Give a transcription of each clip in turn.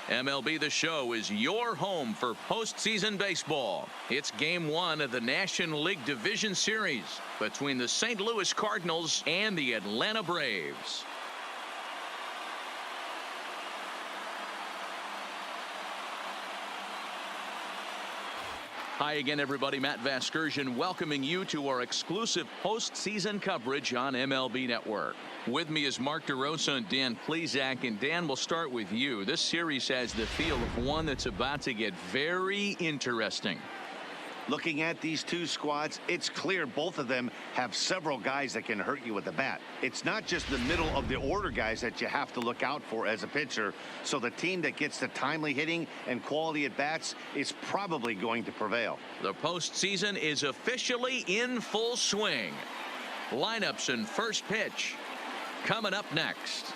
MLB The Show is your home for postseason baseball. It's Game 1 of the National League Division Series between the St. Louis Cardinals and the Atlanta Braves. Hi again, everybody. Matt Vasgersian welcoming you to our exclusive postseason coverage on MLB Network. With me is Mark DeRosa and Dan Plesac. And Dan, we'll start with you. This series has the feel of one that's about to get very interesting. Looking at these two squads, it's clear both of them have several guys that can hurt you with the bat. It's not just the middle of the order guys that you have to look out for as a pitcher. So the team that gets the timely hitting and quality at bats is probably going to prevail. The postseason is officially in full swing. Lineups and first pitch coming up next.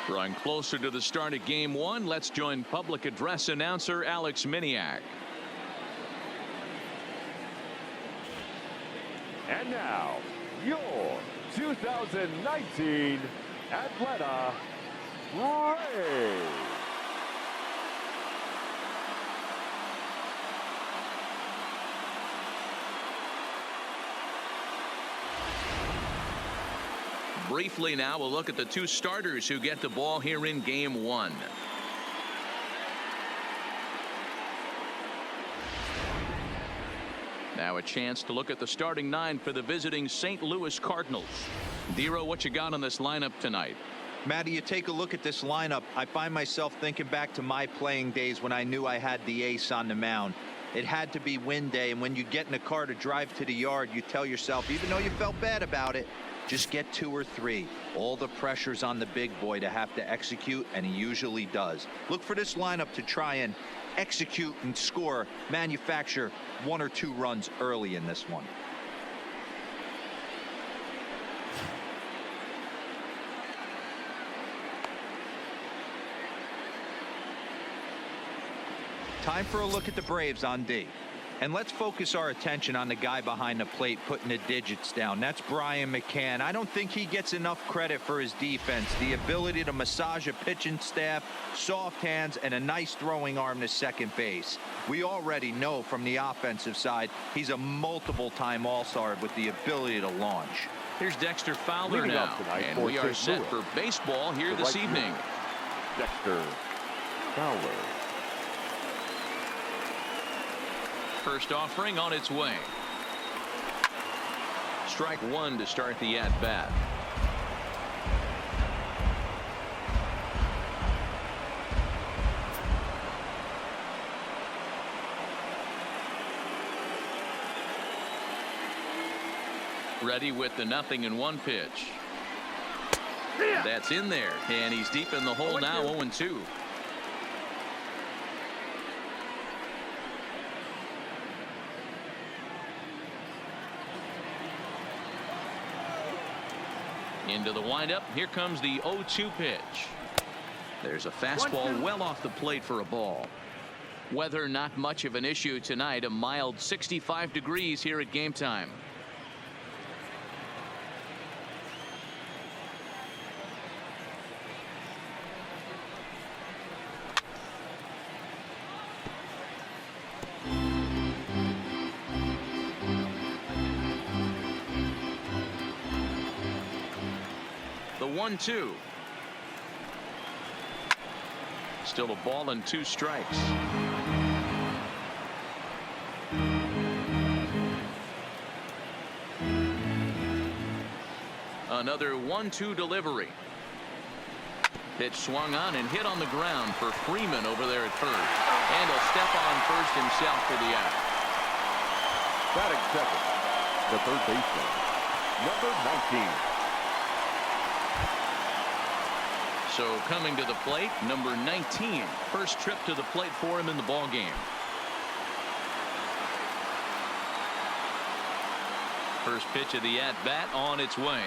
Drawing closer to the start of Game 1, let's join public address announcer Alex Miniak. And now, your 2019 Atlanta Braves. Briefly now, we'll look at the two starters who get the ball here in Game 1. Now a chance to look at the starting nine for the visiting St. Louis Cardinals. Dero, what you got on this lineup tonight? Matty, you take a look at this lineup. I find myself thinking back to my playing days when I knew I had the ace on the mound. It had to be win day, and when you get in a car to drive to the yard, you tell yourself, even though you felt bad about it, just get 2 or 3. All the pressure's on the big boy to have to execute, and he usually does. Look for this lineup to try and execute and score, manufacture 1 or 2 runs early in this one. Time for a look at the Braves on D. And let's focus our attention on the guy behind the plate putting the digits down. That's Keuchel and McCann. I don't think he gets enough credit for his defense. The ability to massage a pitching staff, soft hands, and a nice throwing arm to second base. We already know from the offensive side, he's a multiple-time All-Star with the ability to launch. Here's Dexter Fowler now, and we are set for baseball here this evening. Dexter Fowler. First offering on its way. Strike 1 to start the at-bat. Ready with the 0-1 pitch. That's in there, and he's deep in the hole now, 0-2. Into the windup. Here comes the 0-2 pitch. There's a fastball well off the plate for a ball. Weather not much of an issue tonight. A mild 65 degrees here at game time. The 1-2. Still a ball and 2 strikes. Another 1-2 delivery. Pitch swung on and hit on the ground for Freeman over there at first. And he'll step on first himself for the out. Batting second, the third baseman, number 19. So coming to the plate, number 19. First trip to the plate for him in the ball game. First pitch of the at-bat on its way.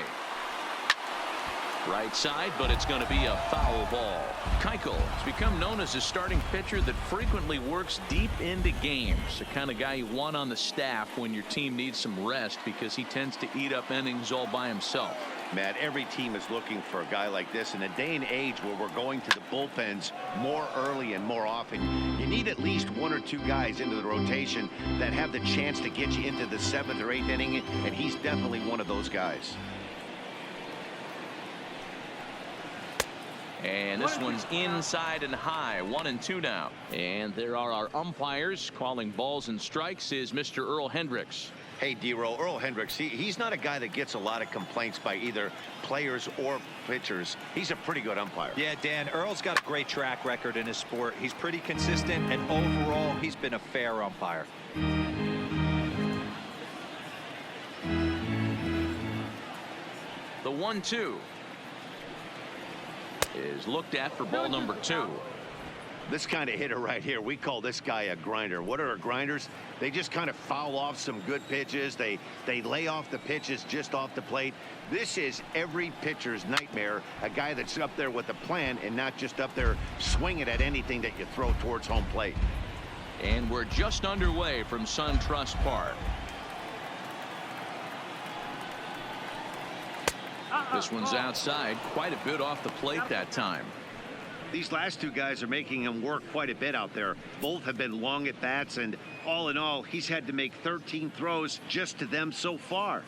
Right side, but it's going to be a foul ball. Keuchel has become known as a starting pitcher that frequently works deep into games. The kind of guy you want on the staff when your team needs some rest because he tends to eat up innings all by himself. Matt, every team is looking for a guy like this in a day and age where we're going to the bullpens more early and more often. You need at least one or two guys into the rotation that have the chance to get you into the 7th or 8th inning, and he's definitely one of those guys. And this one's inside and high. 1-2 now. And there are our umpires calling balls and strikes is Mr. Earl Hendricks. Hey, D-Roll, Earl Hendricks, he's not a guy that gets a lot of complaints by either players or pitchers. He's a pretty good umpire. Yeah, Dan, Earl's got a great track record in his sport. He's pretty consistent, and overall, he's been a fair umpire. The 1-2 is looked at for ball number 2. This kind of hitter right here, we call this guy a grinder. What are grinders? They just kind of foul off some good pitches. They lay off the pitches just off the plate. This is every pitcher's nightmare, a guy that's up there with a plan and not just up there swinging at anything that you throw towards home plate. And we're just underway from SunTrust Park. This one's outside, quite a bit off the plate that time. These last two guys are making him work quite a bit out there. Both have been long at bats, and all in all, he's had to make 13 throws just to them so far.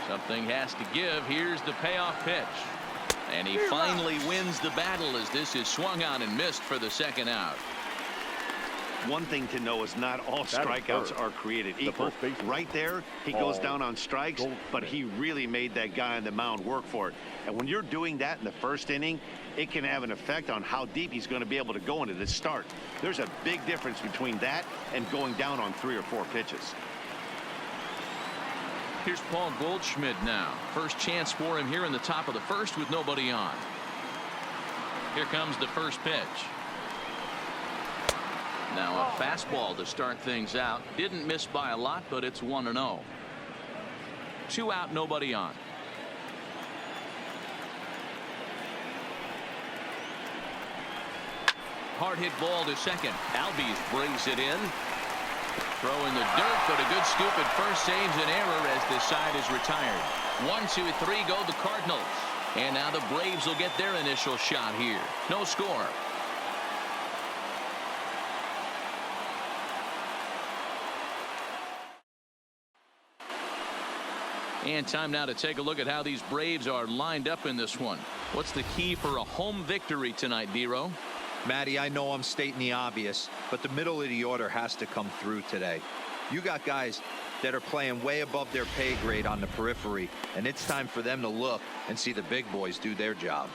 Something has to give. Here's the payoff pitch. And he finally wins the battle as this is swung on and missed for the second out. One thing to know is not all strikeouts are created equal. Right there, he goes down on strikes, but he really made that guy on the mound work for it. And when you're doing that in the first inning, it can have an effect on how deep he's going to be able to go into this start. There's a big difference between that and going down on 3 or 4 pitches. Here's Paul Goldschmidt now. First chance for him here in the top of the first with nobody on. Here comes the first pitch. Now a fastball to start things out. Didn't miss by a lot, but it's 1-0. 2 out, nobody on. Hard hit ball to second. Albies brings it in. Throw in the dirt, but a good scoop at first saves an error as this side is retired. 1, 2, 3 go the Cardinals. And now the Braves will get their initial shot here. No score. And time now to take a look at how these Braves are lined up in this one. What's the key for a home victory tonight, D-Row? Matty, I know I'm stating the obvious, but the middle of the order has to come through today. You got guys that are playing way above their pay grade on the periphery, and it's time for them to look and see the big boys do their job.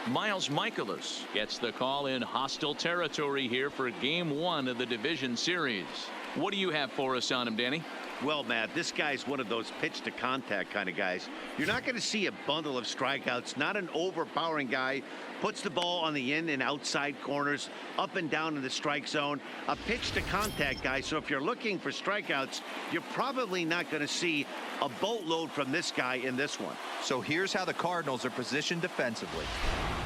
Miles Michaelis gets the call in hostile territory here for Game 1 of the Division Series. What do you have for us on him, Danny? Well, Matt, this guy's one of those pitch to contact kind of guys. You're not going to see a bundle of strikeouts, not an overpowering guy. Puts the ball on the in and outside corners, up and down in the strike zone. A pitch to contact guy. So if you're looking for strikeouts, you're probably not going to see a boatload from this guy in this one. So here's how the Cardinals are positioned defensively.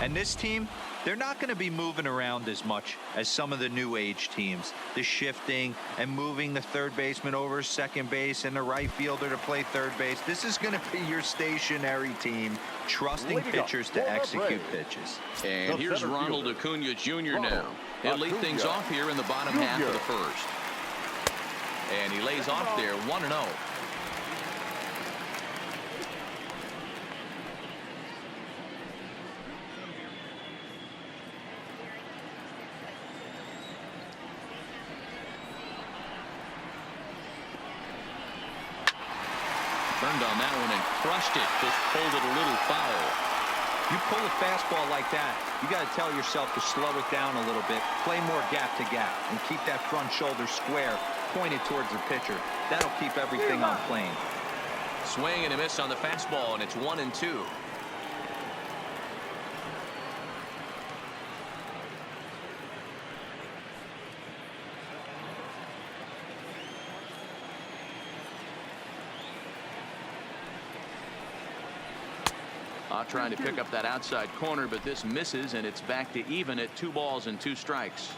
And this team, they're not going to be moving around as much as some of the new age teams. The shifting and moving the third baseman over second base and the right fielder to play third base. This is going to be your stationary team, trusting pitchers to execute pitches. And here's Ronald Acuna Jr. now. He'll lead things off here in the bottom half of the first. And he lays off there 1-0. Turned on that one and crushed it. Just pulled it a little foul. You pull a fastball like that, you got to tell yourself to slow it down a little bit, play more gap to gap, and keep that front shoulder square pointed towards the pitcher. That'll keep everything on plane. Swing and a miss on the fastball, and it's 1-2. Trying to pick up that outside corner, but this misses, and it's back to even at 2 balls and 2 strikes.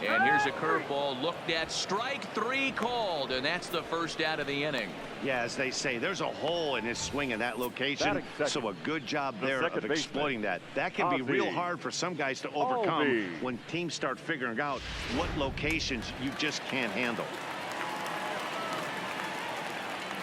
And here's a curveball looked at. Strike 3 called, and that's the first out of the inning. Yeah, as they say, there's a hole in his swing in that location, so a good job there of exploiting that. That can be real hard for some guys to overcome when teams start figuring out what locations you just can't handle.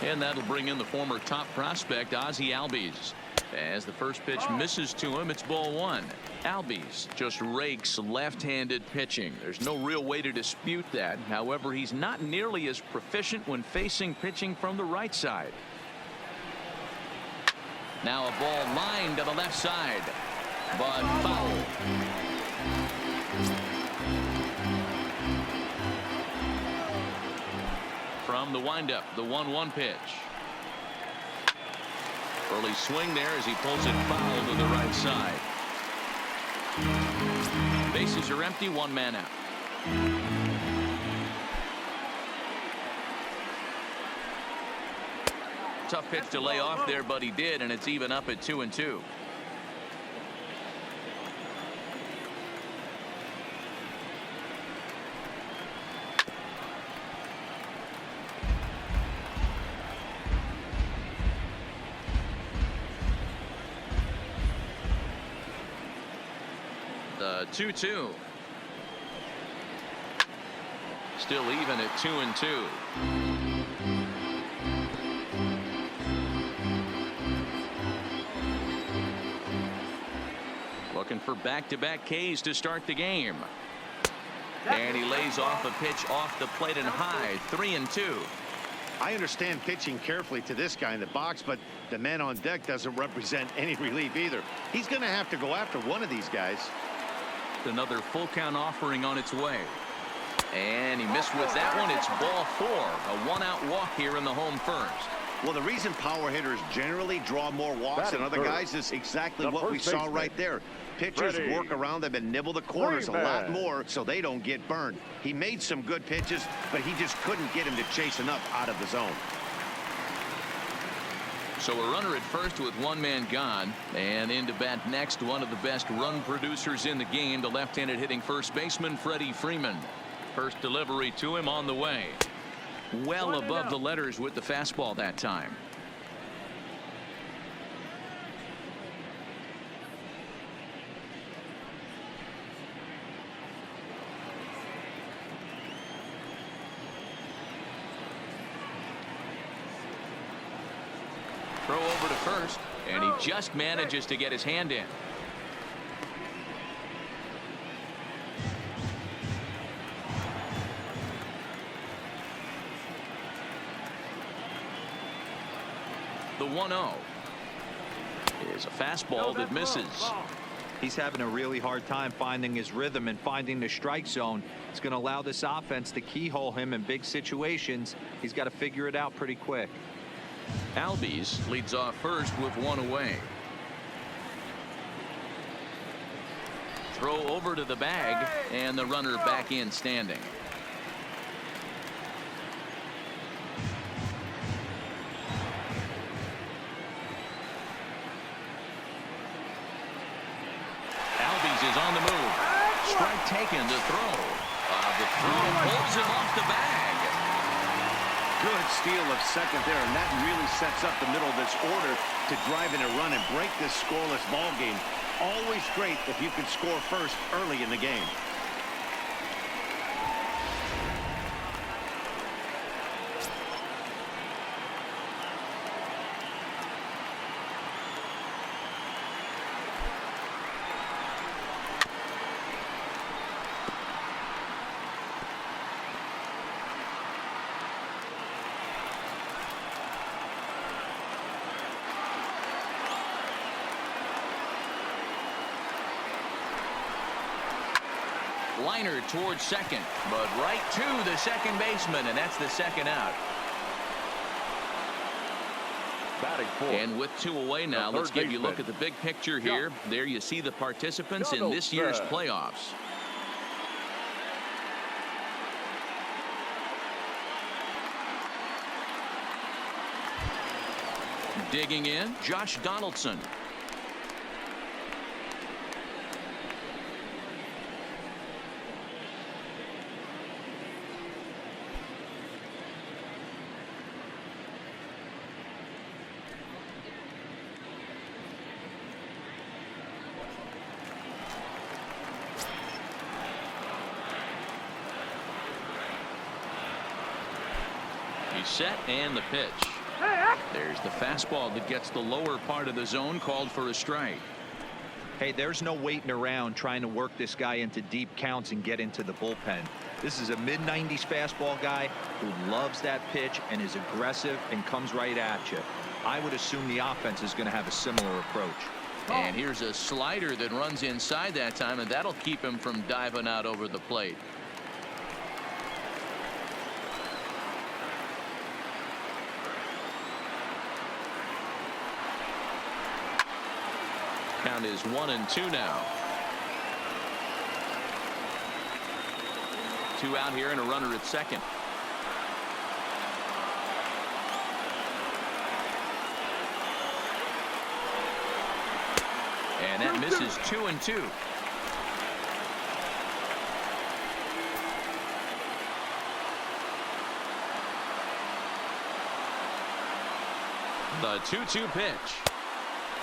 And that'll bring in the former top prospect, Ozzie Albies. As the first pitch misses to him, it's ball 1. Albies just rakes left-handed pitching. There's no real way to dispute that. However, he's not nearly as proficient when facing pitching from the right side. Now a ball lined to the left side, but foul. From the windup, the 1-1 pitch. Early swing there as he pulls it foul to the right side. Bases are empty, 1 man out. Tough pitch to lay off there, but he did, and it's even up at 2-2. The 2-2. Still even at 2-2. Looking for back-to-back Ks to start the game. And he lays off a pitch off the plate and high. 3-2. I understand pitching carefully to this guy in the box, but the man on deck doesn't represent any relief either. He's going to have to go after one of these guys. Another full count offering on its way. And he missed with that one. It's ball 4. A 1-out walk here in the home first. Well, the reason power hitters generally draw more walks than other guys is exactly what we saw right there. Pitchers work around them and nibble the corners a lot more so they don't get burned. He made some good pitches, but he just couldn't get him to chase enough out of the zone. So a runner at first with 1 man gone, and in to bat next, one of the best run producers in the game, the left-handed hitting first baseman Freddie Freeman. First delivery to him on the way. Well above the letters with the fastball that time. Throw over to first, and he just manages to get his hand in. The 1-0 is a fastball that misses. He's having a really hard time finding his rhythm and finding the strike zone. It's going to allow this offense to keyhole him in big situations. He's got to figure it out pretty quick. Albies leads off first with 1 away. Throw over to the bag, and the runner back in standing. Albies is on the move. Strike taken to throw. The throw pulls him off the bag. Good steal of second there, and that really sets up the middle of this order to drive in a run and break this scoreless ball game. Always great if you can score first early in the game. liner towards second, but right to the second baseman, and that's the second out. Batting fourth. And with 2 away now, let's give you a look at the big picture here. There you see the participants in this year's playoffs. Digging in, Josh Donaldson. He's set, and the pitch. There's the fastball that gets the lower part of the zone, called for a strike. Hey, there's no waiting around trying to work this guy into deep counts and get into the bullpen. This is a mid-90s fastball guy who loves that pitch and is aggressive and comes right at you. I would assume the offense is going to have a similar approach. And here's a slider that runs inside that time, and that'll keep him from diving out over the plate. Count is 1-2 now. 2 out here and a runner at second. And that misses 2-2. The 2-2 pitch.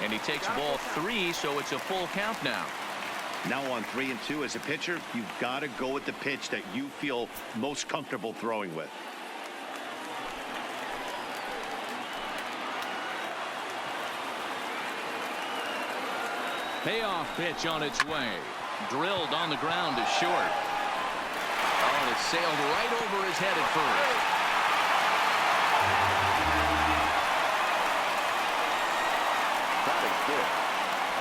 And he takes ball 3, so it's a full count now. Now on 3-2 as a pitcher, you've got to go with the pitch that you feel most comfortable throwing with. Payoff pitch on its way. Drilled on the ground to short. Oh, it sailed right over his head at first.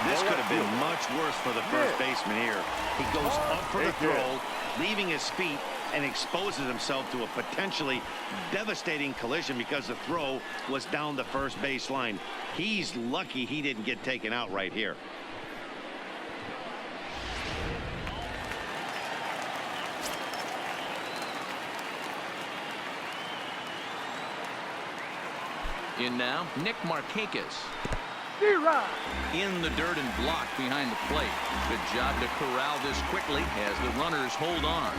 This could have been much worse for the first baseman here. He goes up for the throw, leaving his feet, and exposes himself to a potentially devastating collision because the throw was down the first base line. He's lucky he didn't get taken out right here. In now, Nick Markakis. In the dirt and blocked behind the plate. Good job to corral this quickly as the runners hold on.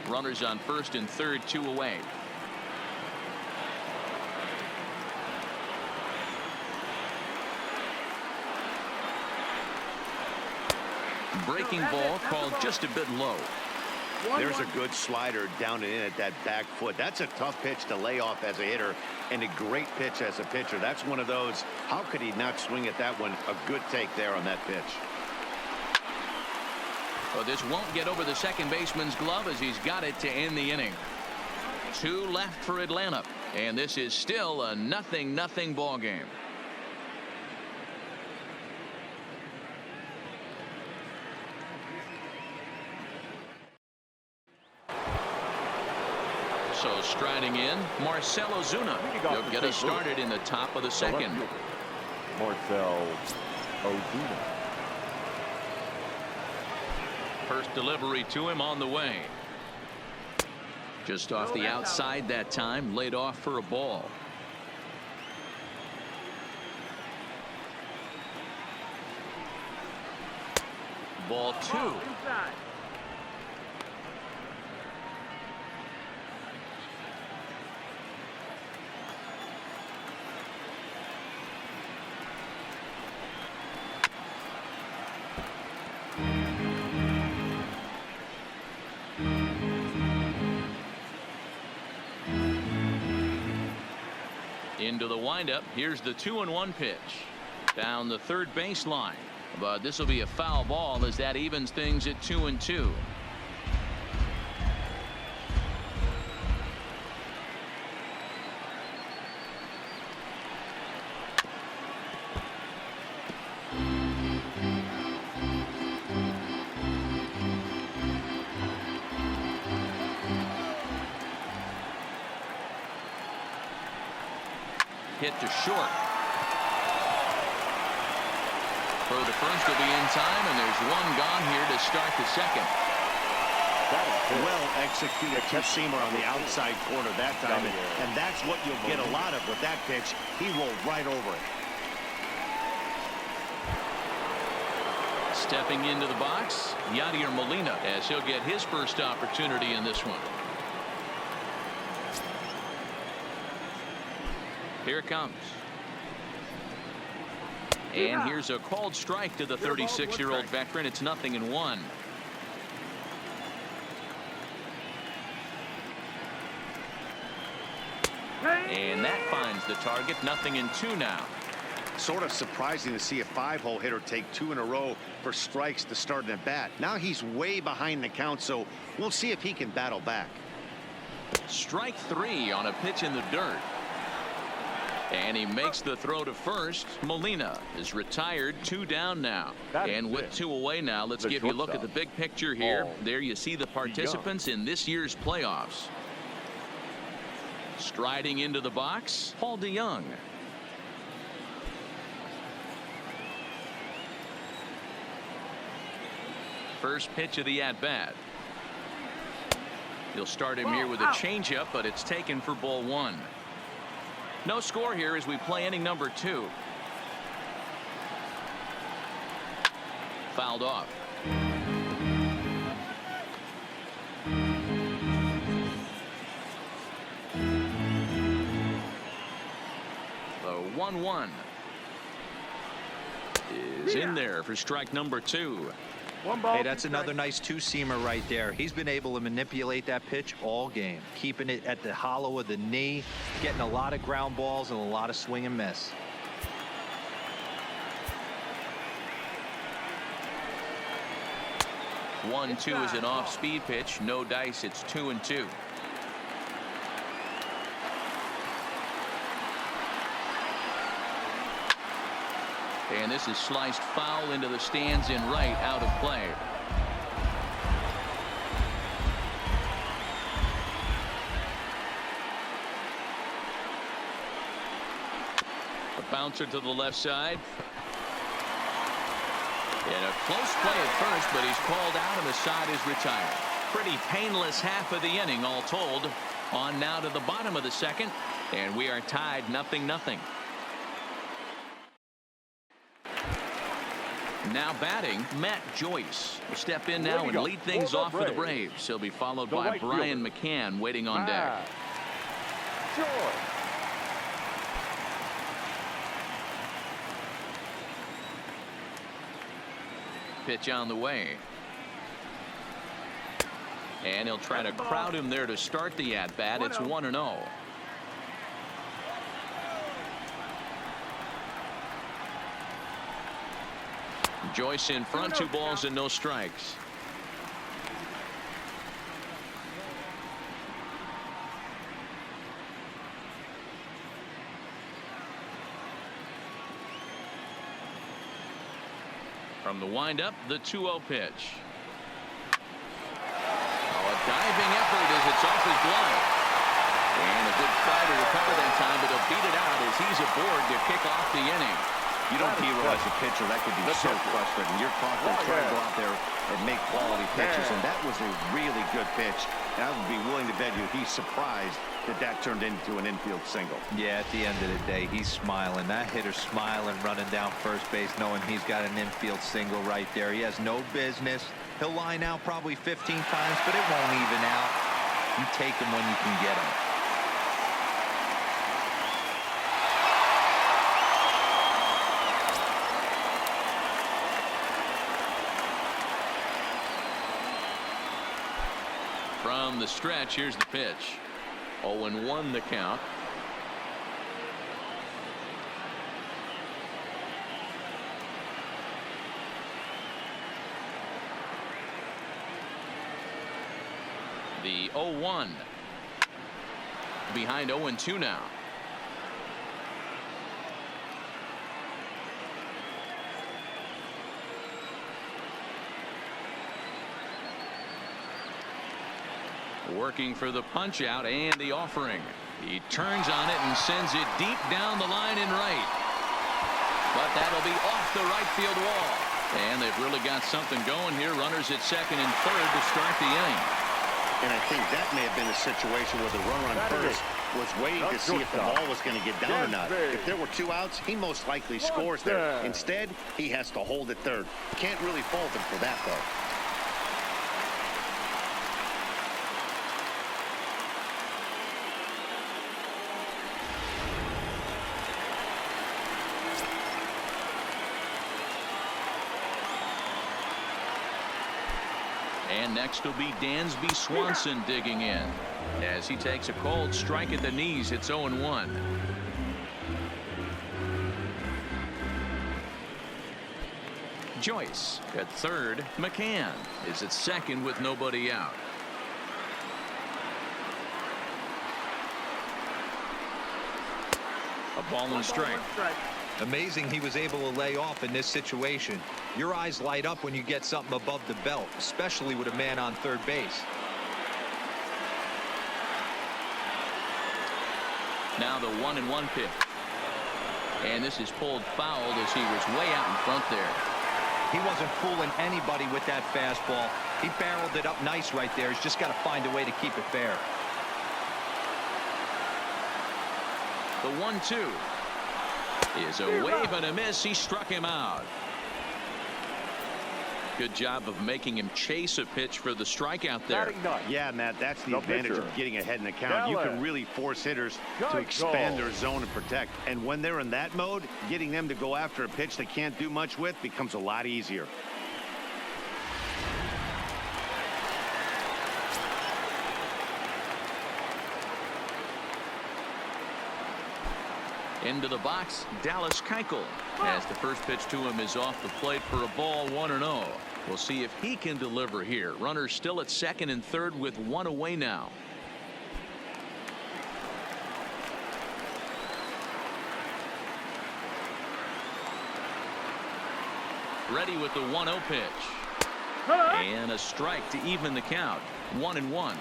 Runners on first and third, 2 away. Breaking ball called just a bit low. There's a good slider down and in at that back foot. That's a tough pitch to lay off as a hitter, and a great pitch as a pitcher. That's one of those, how could he not swing at that one? A good take there on that pitch. Well, this won't get over the second baseman's glove as he's got it to end the inning. 2 left for Atlanta, and this is still a 0-0 ball game. So striding in, Marcell Ozuna. He'll get us started in the top of the second. Marcell Ozuna. First delivery to him on the way. Just off the outside that time, laid off for a ball. Ball 2. Into the windup. Here's the 2-1 pitch down the third baseline, but this will be a foul ball as that evens things at 2-2. hit to short. For the first will be in time, and there's one gone here to start the second. Well executed two-seamer on the outside corner that time, and that's what you'll get a lot of with that pitch. He rolled right over it. Stepping into the box, Yadier Molina, as he'll get his first opportunity in this one. Here it comes. And here's a called strike to the 36-year-old veteran. It's 0-1. And that finds the target. 0-2 now. Sort of surprising to see a 5-hole hitter take 2 in a row for strikes to start an at-bat. Now he's way behind the count, so we'll see if he can battle back. Strike 3 on a pitch in the dirt. And he makes the throw to first. Molina is retired. 2 down now. And with 2 away now, let's give you a look at the big picture here. There you see the participants in this year's playoffs. Striding into the box, Paul DeYoung. First pitch of the at-bat. He'll start him here with a changeup, but it's taken for ball 1. No score here as we play inning number 2. Fouled off. The 1-1 is in there for strike number 2. Hey, that's another nice two-seamer right there. He's been able to manipulate that pitch all game, keeping it at the hollow of the knee, getting a lot of ground balls and a lot of swing and miss. One, 2 is an off-speed pitch. No dice. It's 2-2. And this is sliced foul into the stands in right, out of play. A bouncer to the left side. And a close play at first, but he's called out and the side is retired. Pretty painless half of the inning all told. On now to the bottom of the second, and we are tied 0-0. Now batting, Matt Joyce will step in now and lead things off for the Braves. He'll be followed by Brian McCann waiting on deck. Pitch on the way. And he'll try to crowd him there to start the at-bat. It's 1-0. Joyce in front, 2 balls and no strikes. From the windup, the 2-0 pitch. A diving effort as it's off his glove. And a good try to recover that time, but he'll beat it out as he's aboard to kick off the inning. You don't realize a pitcher that could be so frustrating. You're confident trying to go out there and make quality pitches, and that was a really good pitch. And I would be willing to bet you he's surprised that that turned into an infield single. Yeah, at the end of the day, he's smiling. That hitter's smiling, running down first base, knowing he's got an infield single right there. He has no business. He'll line out probably 15 times, but it won't even out. You take him when you can get him. From the stretch, here's the pitch. 0-1 the count. The 0-1. Behind 0-2 now. Working for the punch out and the offering. He turns on it and sends it deep down the line in right. But that'll be off the right field wall. And they've really got something going here. Runners at second and third to start the inning. And I think that may have been a situation where the runner on first was waiting to see if the ball was going to get down or not. If there were 2 outs, he most likely scores there. Instead, he has to hold at third. Can't really fault him for that, though. And next will be Dansby Swanson digging in. As he takes a cold strike at the knees, it's 0-1. Joyce at third. McCann is at second with nobody out. A ball and strike. Amazing he was able to lay off in this situation. Your eyes light up when you get something above the belt, especially with a man on third base. Now the 1-1 pitch. And this is pulled foul as he was way out in front there. He wasn't fooling anybody with that fastball. He barreled it up nice right there. He's just got to find a way to keep it fair. The 1-2 is a wave and a miss. He struck him out. Good job of making him chase a pitch for the strikeout there. Yeah, Matt, that's the advantage of getting ahead in the count. You can really force hitters to expand their zone and protect. And when they're in that mode, getting them to go after a pitch they can't do much with becomes a lot easier. Into the box, Dallas Keuchel, as the first pitch to him is off the plate for a ball, 1-0. We'll see if he can deliver here. Runners still at second and third with 1 away now. Ready with the 1-0 pitch. And a strike to even the count. 1-1.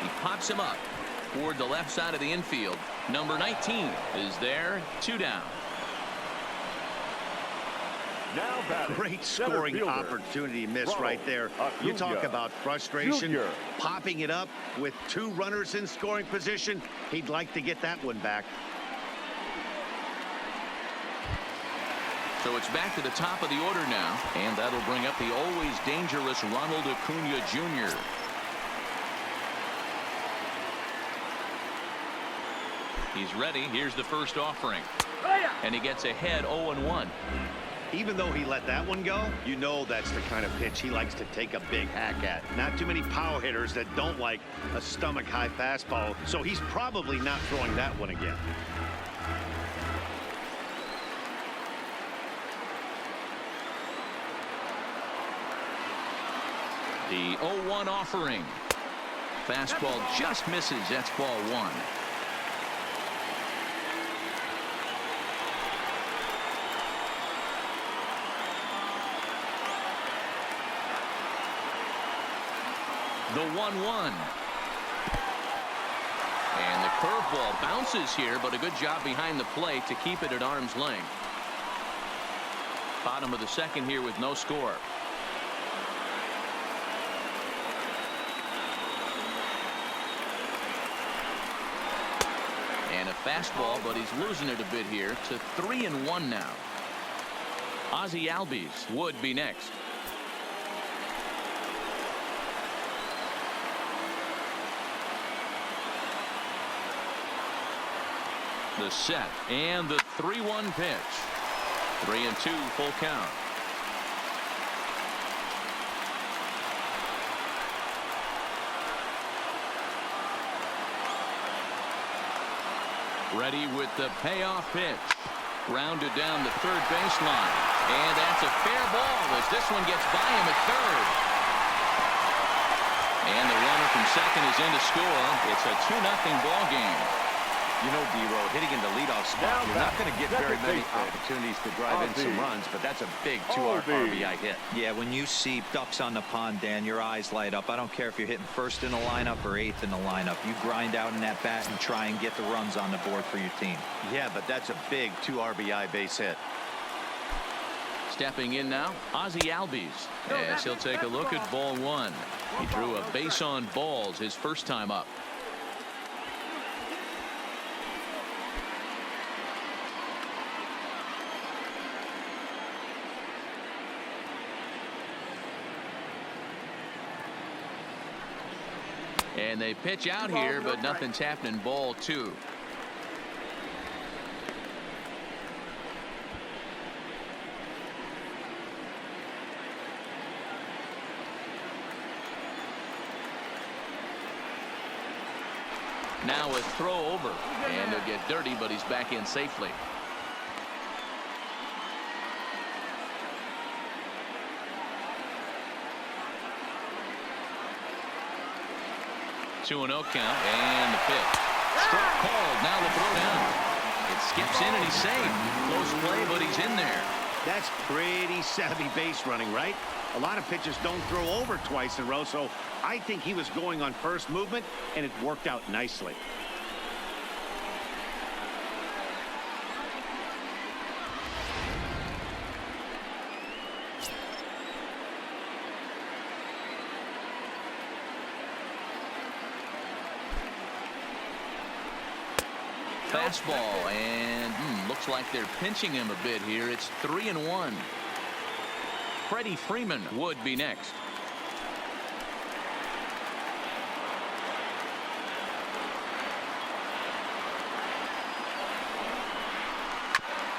He pops him up toward the left side of the infield. Number 19 is there. 2 down. Now batting, great scoring opportunity missed right there. You talk about frustration. Popping it up with 2 runners in scoring position. He'd like to get that one back. So it's back to the top of the order now, and that'll bring up the always dangerous Ronald Acuna Jr. He's ready. Here's the first offering. And he gets ahead 0-1. Even though he let that one go, you know that's the kind of pitch he likes to take a big hack at. Not too many power hitters that don't like a stomach-high fastball, so he's probably not throwing that one again. The 0-1 offering. Fastball just misses. That's ball 1. The 1-1. And the curveball bounces here, but a good job behind the plate to keep it at arm's length. Bottom of the second here with no score. And a fastball, but he's losing it a bit here to 3-1 now. Ozzie Albies would be next. The set and the 3-1 pitch. 3-2 full count. Ready with the payoff pitch. Grounded down the third baseline. And that's a fair ball as this one gets by him at third. And the runner from second is in to score. It's a 2-0 ball game. You know, D-Row, hitting in the leadoff spot, you're not going to get very many opportunities to drive in some runs, but that's a big 2 RBI hit. Yeah, when you see ducks on the pond, Dan, your eyes light up. I don't care if you're hitting first in the lineup or eighth in the lineup. You grind out in that bat and try and get the runs on the board for your team. Yeah, but that's a big 2 RBI base hit. Stepping in now, Ozzie Albies, as he'll take a look at ball 1. He drew a base on balls his first time up. And they pitch out here, but nothing's happening. Ball 2. Now a throw over, and he'll get dirty, but he's back in safely. 2-0 count, and the pitch. Struck called. Now the throw down. It skips in, and he's safe. Close play, but he's in there. That's pretty savvy base running, right? A lot of pitchers don't throw over twice in a row, so I think he was going on first movement, and it worked out nicely. Fastball, and looks like they're pinching him a bit here. It's 3-1. Freddie Freeman would be next.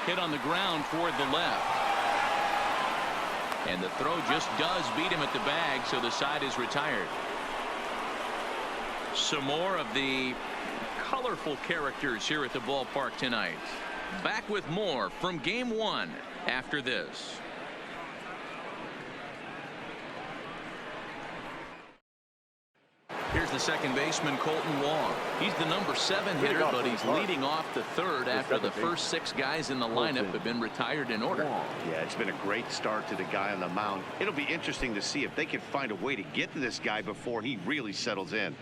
Hit on the ground toward the left. And the throw just does beat him at the bag, so the side is retired. Some more of the colorful characters here at the ballpark tonight. Back with more from game 1 after this. Here's the second baseman, Colton Wong. He's the number 7 hitter, but he's leading off the third after the first 6 guys in the lineup have been retired in order. Yeah, it's been a great start to the guy on the mound. It'll be interesting to see if they can find a way to get to this guy before he really settles in.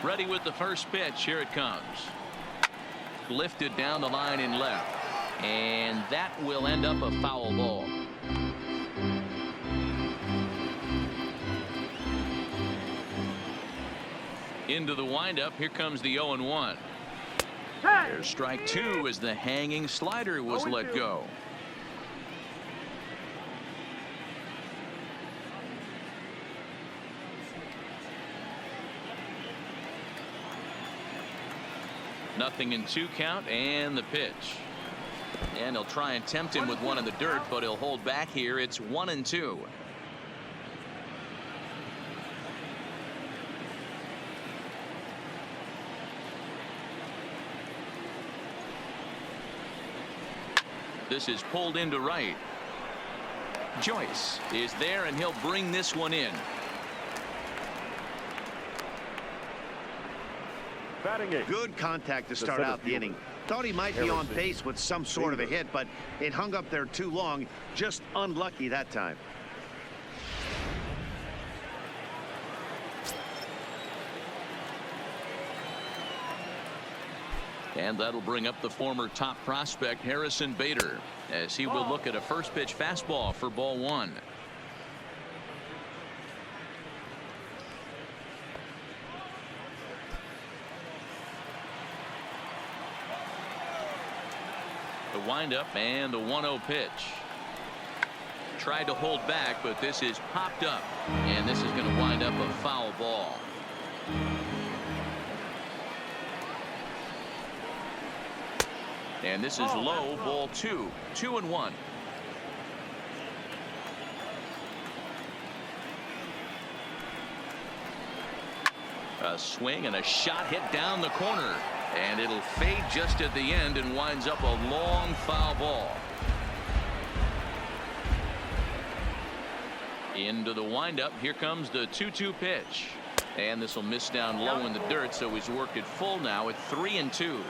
Ready with the first pitch. Here it comes. Lifted down the line in left. And that will end up a foul ball. Into the windup. Here comes the 0-1. There's strike 2 as the hanging slider was let go. Nothing in 2 count, and the pitch. And he'll try and tempt him with one in the dirt, but he'll hold back here. It's 1-2. This is pulled into right. Joyce is there, and he'll bring this one in. Good contact to start out the inning. Thought he might be on pace with some sort of a hit, but it hung up there too long. Just unlucky that time. And that'll bring up the former top prospect Harrison Bader, as he will look at a first pitch fastball for ball 1. The windup and the 1-0 pitch. Tried to hold back, but this is popped up, and this is going to wind up a foul ball. And this is low, ball 2. 2-1. A swing and a shot hit down the corner. And it'll fade just at the end and winds up a long foul ball. Into the windup. Here comes the 2-2 pitch. And this will miss down low in the dirt, so he's worked it full now at 3-2.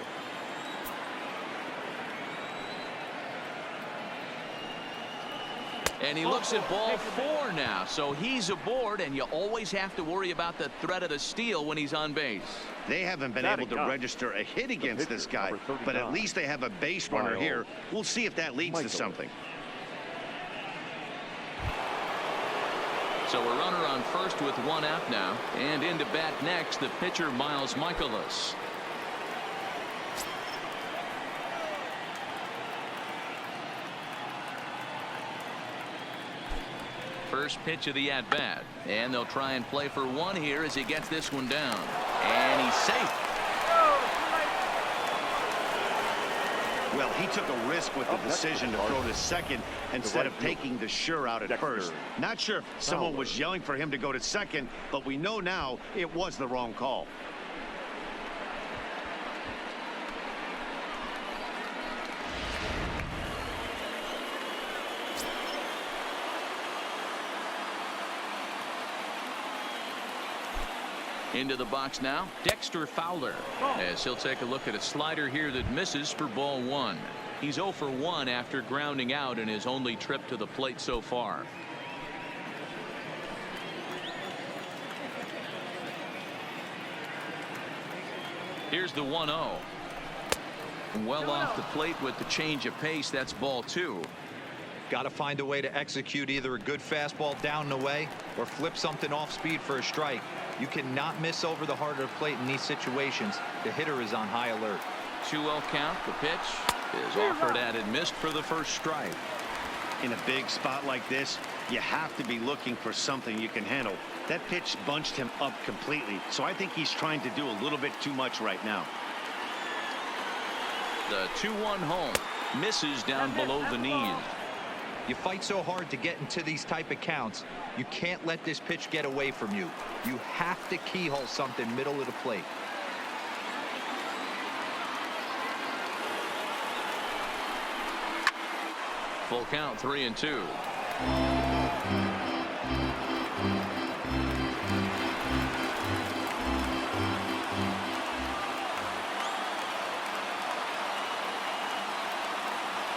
And he looks at ball 4 now, so he's aboard, and you always have to worry about the threat of the steal when he's on base. They haven't been able to register a hit against this guy, but at least they have a base runner here. We'll see if that leads to something. So a runner on first with 1 out now, and into bat next, the pitcher Miles Michaelis. First pitch of the at-bat, and they'll try and play for 1 here as he gets this one down, and he's safe. Well, he took a risk with the decision to throw to second instead of taking the sure out at first. Not sure if someone was yelling for him to go to second, but we know now it was the wrong call. Into the box now, Dexter Fowler, as he'll take a look at a slider here that misses for ball 1. He's 0 for 1 after grounding out in his only trip to the plate so far. Here's the 1-0. Well off the plate with the change of pace. That's ball 2. Got to find a way to execute either a good fastball down and away or flip something off speed for a strike. You cannot miss over the heart of the plate in these situations. The hitter is on high alert. 2-0 count. The pitch is offered at and missed for the first strike. In a big spot like this, you have to be looking for something you can handle. That pitch bunched him up completely, so I think he's trying to do a little bit too much right now. The 2-1 home misses down below the knees. You fight so hard to get into these type of counts. You can't let this pitch get away from you. You have to keyhole something middle of the plate. Full count, 3-2.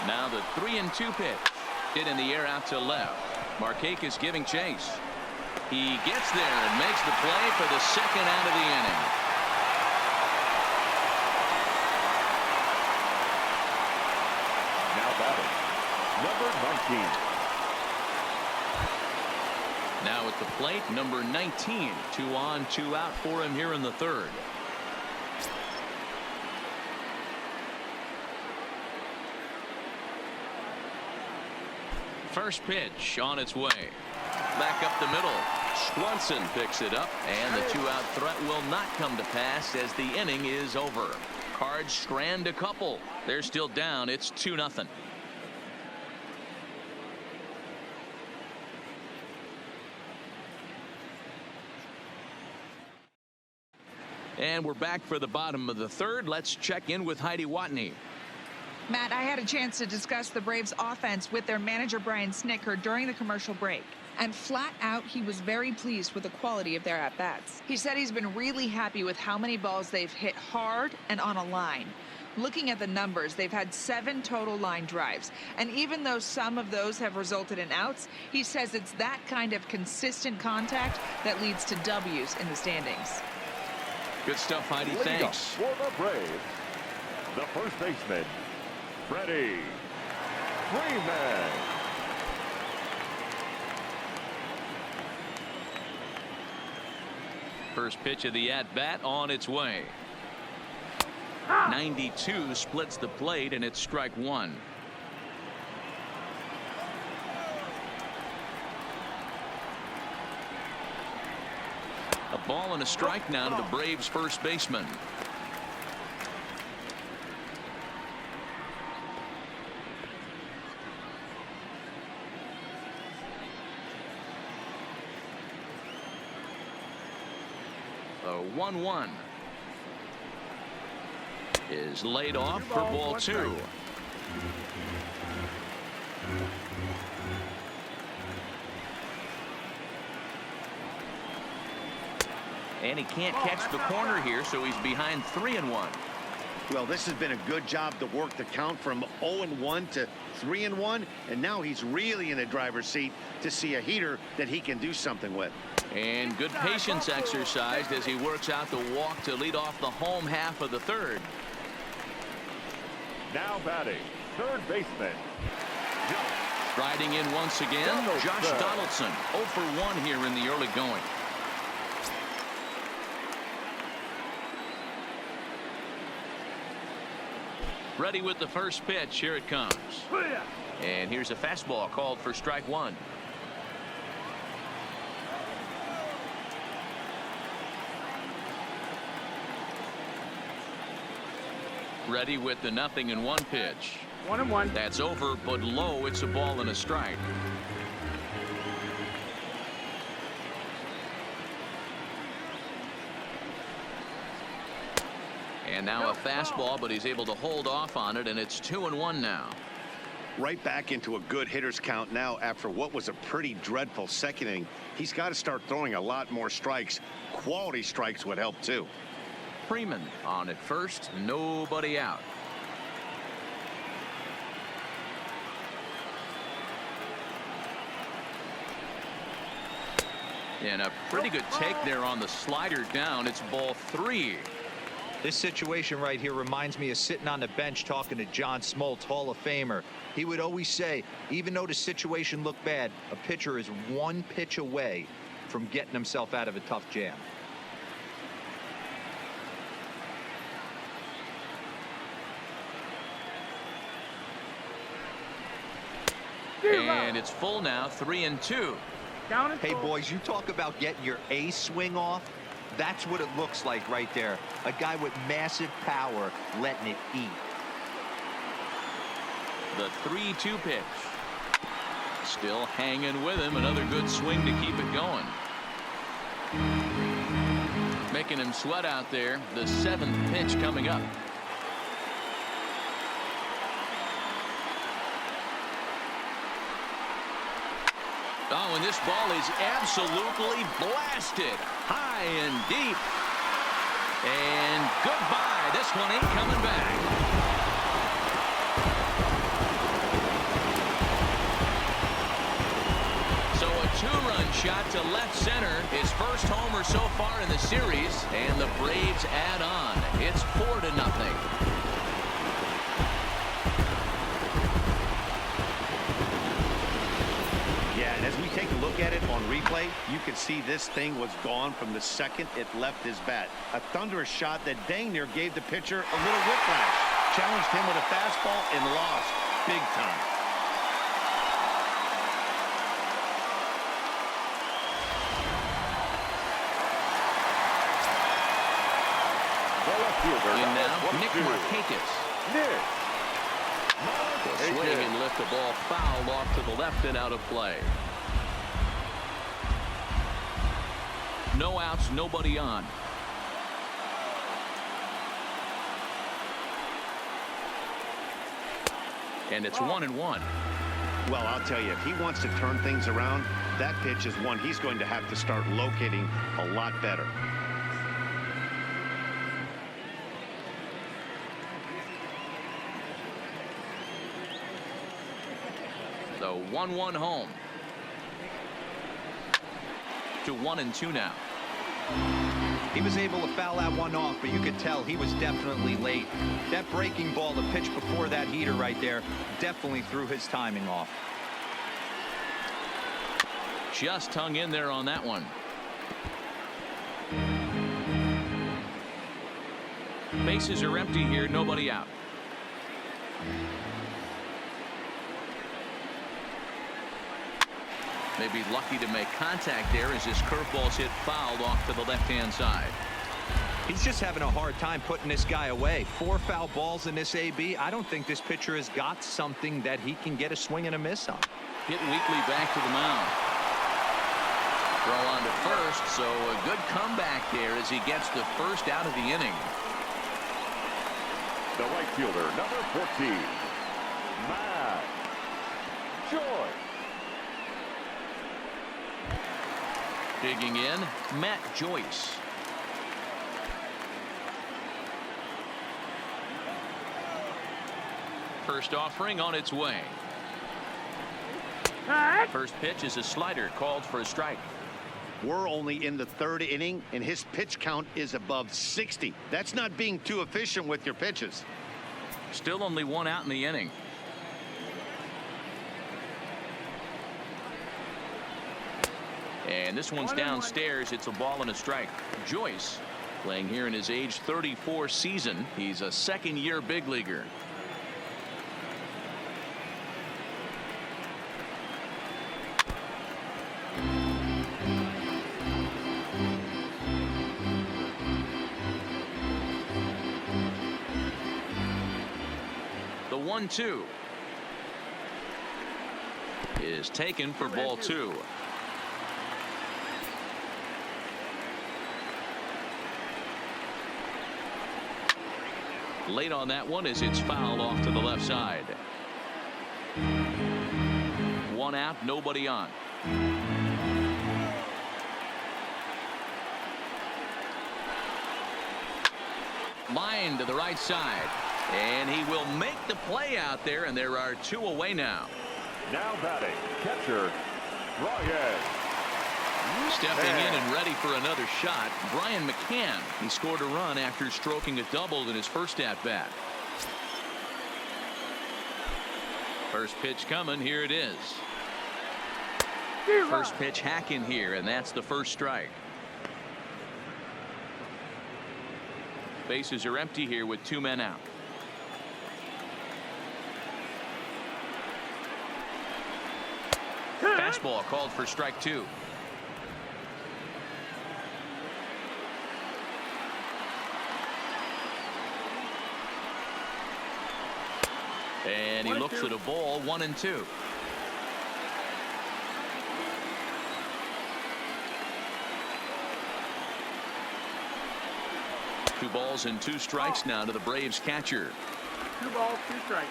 Now the 3-2 pitch. Hit in the air out to left. Markakis giving chase. He gets there and makes the play for the second out of the inning. Now batting, number 19. Now at the plate, number 19. 2 on, 2 out for him here in the third. First pitch on its way. Back up the middle. Swanson picks it up, and the 2-out threat will not come to pass as the inning is over. Cards strand a couple. They're still down. It's 2-0. And we're back for the bottom of the third. Let's check in with Heidi Watney. Matt, I had a chance to discuss the Braves offense with their manager Brian Snitker during the commercial break. And flat out, he was very pleased with the quality of their at-bats. He said he's been really happy with how many balls they've hit hard and on a line. Looking at the numbers, they've had 7 total line drives. And even though some of those have resulted in outs, he says it's that kind of consistent contact that leads to W's in the standings. Good stuff, Heidi. Thanks. For the Braves, the first baseman, Freddie Freeman. First pitch of the at-bat on its way. 92 splits the plate, and it's strike 1. A ball and a strike now to the Braves first baseman. The 1-1 is laid off for ball 2. And he can't catch the corner here, so he's behind 3-1. Well, this has been a good job to work the count from 0-1 to 3-1, and now he's really in the driver's seat to see a heater that he can do something with. And good patience exercised as he works out the walk to lead off the home half of the third. Now batting, third baseman. Riding in once again, Josh Donaldson, 0 for 1 here in the early going. Ready with the first pitch. Here it comes. And here's a fastball called for strike one. Ready with the 0-1 pitch. 1-1. That's over, but low. It's a ball and a strike. And now a fastball, but he's able to hold off on it, and it's 2-1 now. Right back into a good hitter's count now after what was a pretty dreadful second inning. He's got to start throwing a lot more strikes. Quality strikes would help too. Freeman on at first, nobody out. And a pretty good take there on the slider down. It's ball 3. This situation right here reminds me of sitting on the bench talking to John Smoltz, Hall of Famer. He would always say, even though the situation looked bad, a pitcher is one pitch away from getting himself out of a tough jam. And it's full now, 3-2. Hey, boys, you talk about getting your A swing off. That's what it looks like right there. A guy with massive power letting it eat. The 3-2 pitch. Still hanging with him. Another good swing to keep it going. Making him sweat out there. The 7th pitch coming up. Oh, and this ball is absolutely blasted. High and deep. And goodbye. This one ain't coming back. So a 2-run shot to left center. His first homer so far in the series. And the Braves add on. It's 4-0. As we take a look at it on replay, you can see this thing was gone from the second it left his bat. A thunderous shot that dang near gave the pitcher a little whiplash. Challenged him with a fastball and lost big time. And now Nick Markakis. The swing and lift the ball fouled off to the left and out of play. No outs, nobody on. And it's 1-1. Well, I'll tell you, if he wants to turn things around, that pitch is one he's going to have to start locating a lot better. The 1-1 home. To 1-2 now. He was able to foul that one off, but you could tell he was definitely late. That breaking ball, the pitch before that heater right there, definitely threw his timing off. Just hung in there on that one. Bases are empty here, nobody out. Maybe lucky to make contact there as his curveball's hit fouled off to the left-hand side. He's just having a hard time putting this guy away. 4 foul balls in this AB. I don't think this pitcher has got something that he can get a swing and a miss on. Hit weakly back to the mound. Throw on to first, so a good comeback there as he gets the first out of the inning. The right fielder, number 14, Matt Joy. Digging in, Matt Joyce. First offering on its way. First pitch is a slider called for a strike. We're only in the third inning, and his pitch count is above 60. That's not being too efficient with your pitches. Still only one out in the inning. And this one's downstairs. It's a ball and a strike. Joyce playing here in his age 34 season. He's a second-year big leaguer. The 1-2 is taken for ball 2. Late on that one as it's fouled off to the left side. One out, nobody on. Line to the right side. And he will make the play out there, and there are 2 away now. Now batting, catcher, Ryan. Stepping in and ready for another shot, Keuchel McCann. He scored a run after stroking a double in his first at-bat. First pitch coming. Here it is. First pitch hacking here, and that's the first strike. Bases are empty here with 2 men out. Fastball called for strike 2. And he looks at a ball, 1-2. Two balls and 2 strikes now to the Braves catcher. 2 balls, 2 strikes.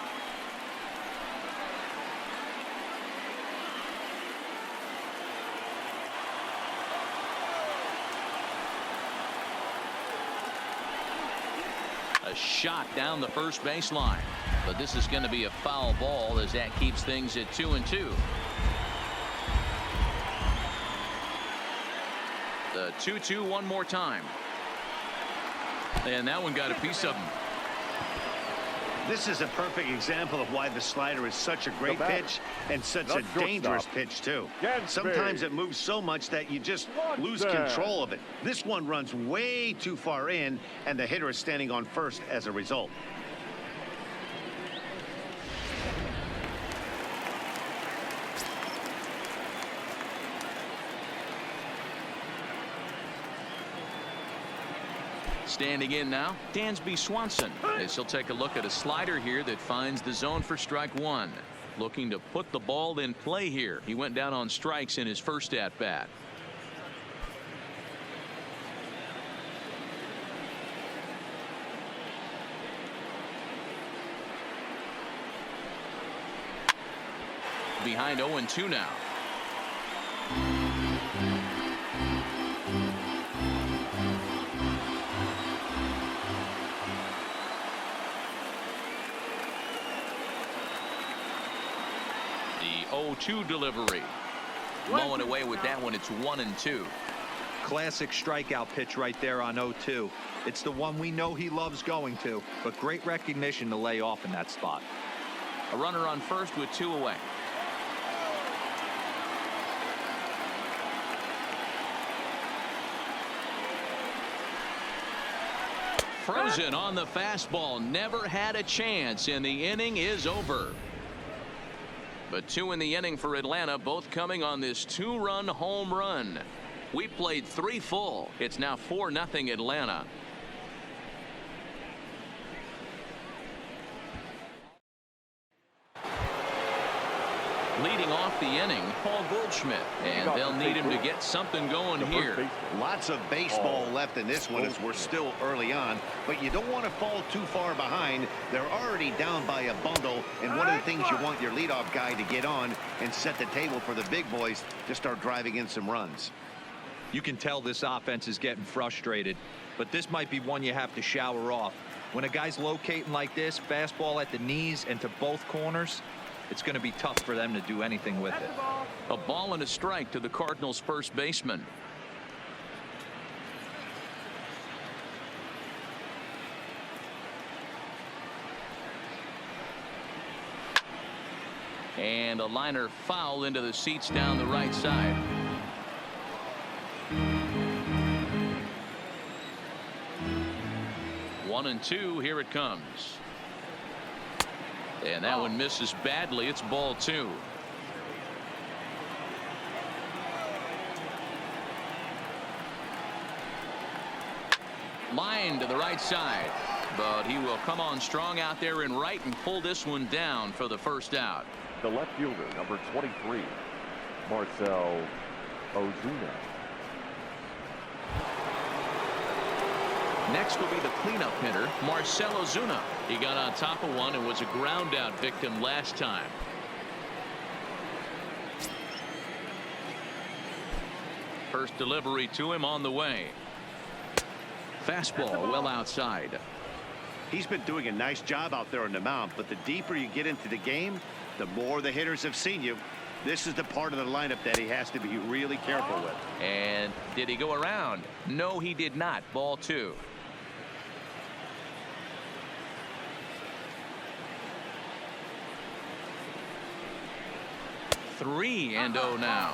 A shot down the first baseline, but this is going to be a foul ball as that keeps things at 2-2. The 2-2 one more time, and that one got a piece of him. This is a perfect example of why the slider is such a great pitch and such a dangerous pitch too. Sometimes it moves so much that you just lose control of it. This one runs way too far in, and the hitter is standing on first as a result. Standing in now, Dansby Swanson, as he'll take a look at a slider here that finds the zone for strike 1. Looking to put the ball in play here. He went down on strikes in his first at-bat. Behind 0-2 now. The 0-2 delivery. Mowing away with that one. It's 1-2. Classic strikeout pitch right there on 0-2. It's the one we know he loves going to, but great recognition to lay off in that spot. A runner on first with 2 away. Frozen on the fastball. Never had a chance, and the inning is over. But 2 in the inning for Atlanta, both coming on this 2-run home run. We played 3 full. It's now 4-0 Atlanta. Leading off the inning, Paul Goldschmidt, and they'll need him to get something going here. Lots of baseball left in this one as we're still early on, but you don't want to fall too far behind. They're already down by a bundle, and one of the things you want your leadoff guy to get on and set the table for the big boys to start driving in some runs. You can tell this offense is getting frustrated, but this might be one you have to shower off. When a guy's locating like this, fastball at the knees and to both corners, it's going to be tough for them to do anything with it. A ball and a strike to the Cardinals' first baseman. And a liner foul into the seats down the right side. One and two. Here it comes. And that one misses badly. It's ball two. Line to the right side. But he will come on strong out there in right and pull this one down for the first out. The left fielder, number 23, Marcell Ozuna. Next will be the cleanup hitter, Marcell Ozuna. He got on top of one and was a ground out victim last time. First delivery to him on the way. Fastball well outside. He's been doing a nice job out there on the mound, but the deeper you get into the game, the more the hitters have seen you. This is the part of the lineup that he has to be really careful with. And did he go around? No, he did not. Ball two. 3-0 now.